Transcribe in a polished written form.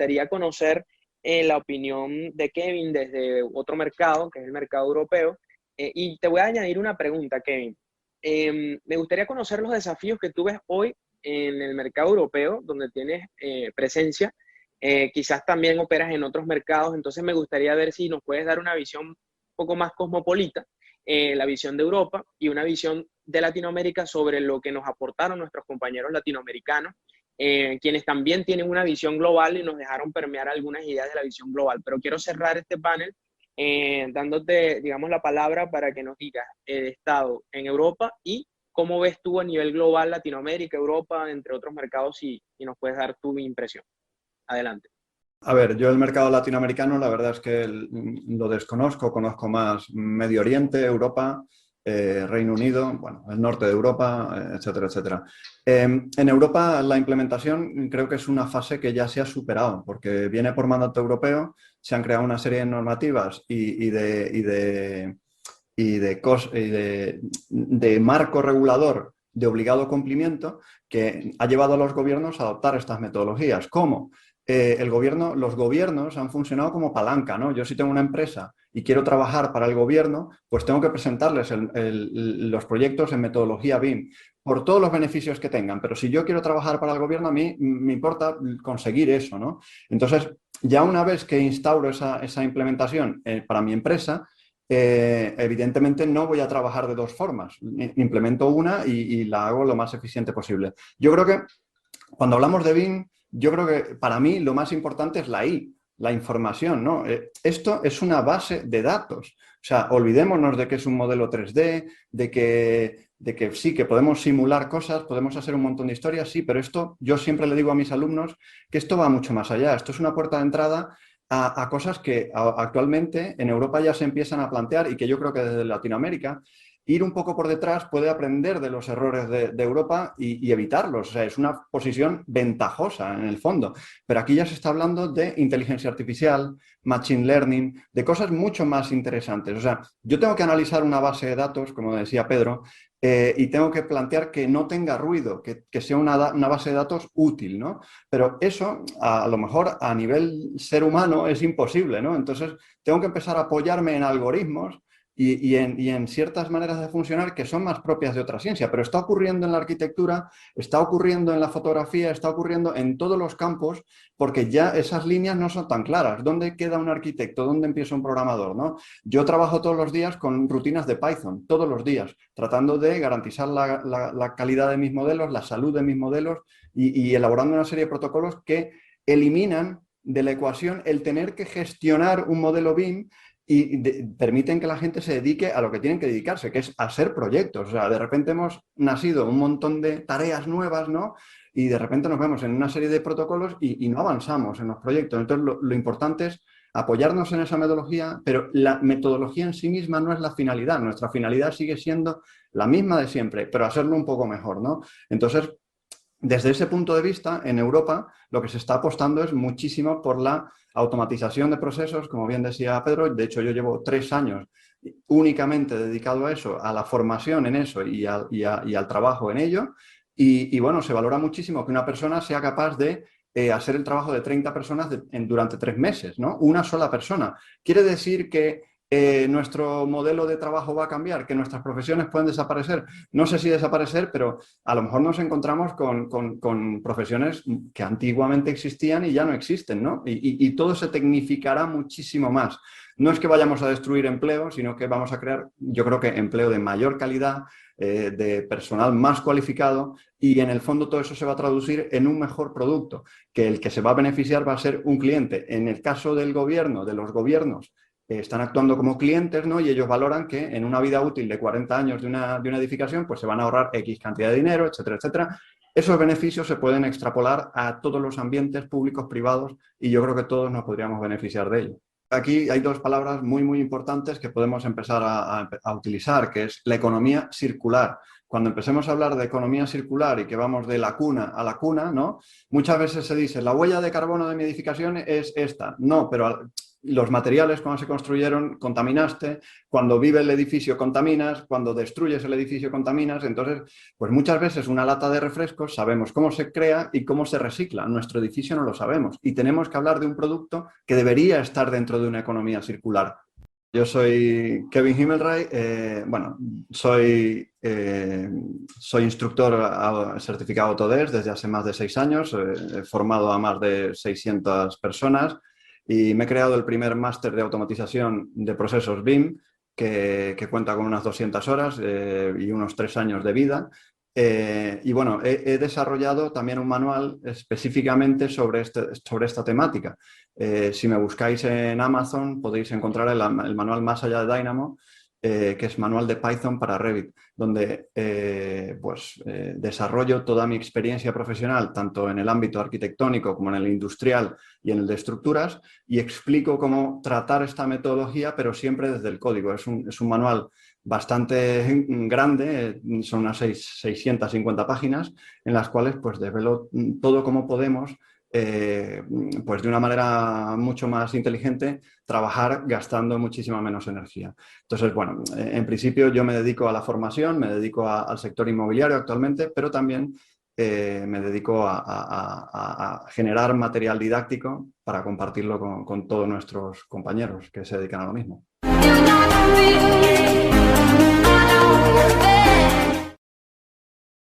gustaría conocer la opinión de Kevin desde otro mercado, que es el mercado europeo. Y te voy a añadir una pregunta, Kevin. Me gustaría conocer los desafíos que tú ves hoy en el mercado europeo, donde tienes presencia. Quizás también operas en otros mercados, entonces me gustaría ver si nos puedes dar una visión un poco más cosmopolita, la visión de Europa y una visión de Latinoamérica sobre lo que nos aportaron nuestros compañeros latinoamericanos, quienes también tienen una visión global y nos dejaron permear algunas ideas de la visión global. Pero quiero cerrar este panel dándote, digamos, la palabra para que nos digas el estado en Europa y cómo ves tú a nivel global Latinoamérica, Europa, entre otros mercados, y nos puedes dar tu impresión. Adelante. A ver, yo el mercado latinoamericano la verdad es que lo desconozco, conozco más Medio Oriente, Europa, Reino Unido, bueno, el norte de Europa, etcétera, etcétera. En Europa la implementación creo que es una fase que ya se ha superado, porque viene por mandato europeo, se han creado una serie de normativas de marco regulador de obligado cumplimiento que ha llevado a los gobiernos a adoptar estas metodologías. ¿Cómo? Los gobiernos han funcionado como palanca, ¿no? Yo si tengo una empresa y quiero trabajar para el gobierno, pues tengo que presentarles los proyectos en metodología BIM por todos los beneficios que tengan. Pero si yo quiero trabajar para el gobierno, a mí me importa conseguir eso, ¿no? Entonces, ya una vez que instauro esa implementación para mi empresa, evidentemente no voy a trabajar de dos formas. Implemento una y la hago lo más eficiente posible. Yo creo que cuando hablamos de BIM, yo creo que para mí lo más importante es la información, ¿no? Esto es una base de datos. O sea, olvidémonos de que es un modelo 3D, de que sí, que podemos simular cosas, podemos hacer un montón de historias, sí, pero esto, yo siempre le digo a mis alumnos que esto va mucho más allá. Esto es una puerta de entrada a cosas que actualmente en Europa ya se empiezan a plantear y que yo creo que desde Latinoamérica ir un poco por detrás puede aprender de los errores de Europa y evitarlos. O sea, es una posición ventajosa en el fondo. Pero aquí ya se está hablando de inteligencia artificial, machine learning, de cosas mucho más interesantes. O sea, yo tengo que analizar una base de datos, como decía Pedro, y tengo que plantear que no tenga ruido, que sea una base de datos útil, ¿no? Pero eso, a lo mejor, a nivel ser humano es imposible, ¿no? Entonces, tengo que empezar a apoyarme en algoritmos y en ciertas maneras de funcionar que son más propias de otra ciencia, pero está ocurriendo en la arquitectura, está ocurriendo en la fotografía, está ocurriendo en todos los campos, porque ya esas líneas no son tan claras. ¿Dónde queda un arquitecto? ¿Dónde empieza un programador? ¿No? Yo trabajo todos los días con rutinas de Python, todos los días, tratando de garantizar la calidad de mis modelos, la salud de mis modelos y elaborando una serie de protocolos que eliminan de la ecuación el tener que gestionar un modelo BIM y permiten que la gente se dedique a lo que tienen que dedicarse, que es a hacer proyectos. O sea, de repente hemos nacido un montón de tareas nuevas, ¿no? Y de repente nos vemos en una serie de protocolos y no avanzamos en los proyectos. Entonces, lo importante es apoyarnos en esa metodología, pero la metodología en sí misma no es la finalidad. Nuestra finalidad sigue siendo la misma de siempre, pero hacerlo un poco mejor, ¿no? Entonces, desde ese punto de vista, en Europa lo que se está apostando es muchísimo por la automatización de procesos, como bien decía Pedro. De hecho, yo llevo 3 años únicamente dedicado a eso, a la formación en eso y al trabajo en ello. Y bueno, se valora muchísimo que una persona sea capaz de hacer el trabajo de 30 personas durante 3 meses, ¿no? Una sola persona. Quiere decir que nuestro modelo de trabajo va a cambiar, que nuestras profesiones pueden desaparecer. No sé si desaparecer, pero a lo mejor nos encontramos con profesiones que antiguamente existían y ya no existen, ¿no? Y todo se tecnificará muchísimo más. No es que vayamos a destruir empleo, sino que vamos a crear, yo creo que empleo de mayor calidad, de personal más cualificado, y en el fondo todo eso se va a traducir en un mejor producto, que el que se va a beneficiar va a ser un cliente. En el caso del gobierno, de los gobiernos, están actuando como clientes, ¿no? Y ellos valoran que en una vida útil de 40 años de una edificación, pues se van a ahorrar X cantidad de dinero, etcétera, etcétera. Esos beneficios se pueden extrapolar a todos los ambientes públicos, privados, y yo creo que todos nos podríamos beneficiar de ello. Aquí hay 2 palabras muy, muy importantes que podemos empezar a utilizar, que es la economía circular. Cuando empecemos a hablar de economía circular y que vamos de la cuna a la cuna, ¿no? Muchas veces se dice, la huella de carbono de mi edificación es esta. No, pero los materiales cuando se construyeron, contaminaste, cuando vive el edificio contaminas, cuando destruyes el edificio contaminas. Entonces, pues muchas veces una lata de refrescos sabemos cómo se crea y cómo se recicla. Nuestro edificio no lo sabemos y tenemos que hablar de un producto que debería estar dentro de una economía circular. Yo soy Kevin Himmelreich, soy instructor certificado Autodesk desde hace más de 6 años, he formado a más de 600 personas y me he creado el primer máster de automatización de procesos BIM que cuenta con unas 200 horas y unos 3 años de vida. Y bueno, he desarrollado también un manual específicamente sobre esta temática. Si me buscáis en Amazon podéis encontrar el manual Más allá de Dynamo, que es manual de Python para Revit, donde desarrollo toda mi experiencia profesional, tanto en el ámbito arquitectónico como en el industrial y en el de estructuras, y explico cómo tratar esta metodología, pero siempre desde el código. Es un manual bastante grande, son unas 650 páginas, en las cuales pues desvelo todo cómo podemos, pues de una manera mucho más inteligente, trabajar gastando muchísima menos energía. Entonces, bueno, en principio yo me dedico a la formación, me dedico al sector inmobiliario actualmente, pero también me dedico a generar material didáctico para compartirlo con todos nuestros compañeros que se dedican a lo mismo.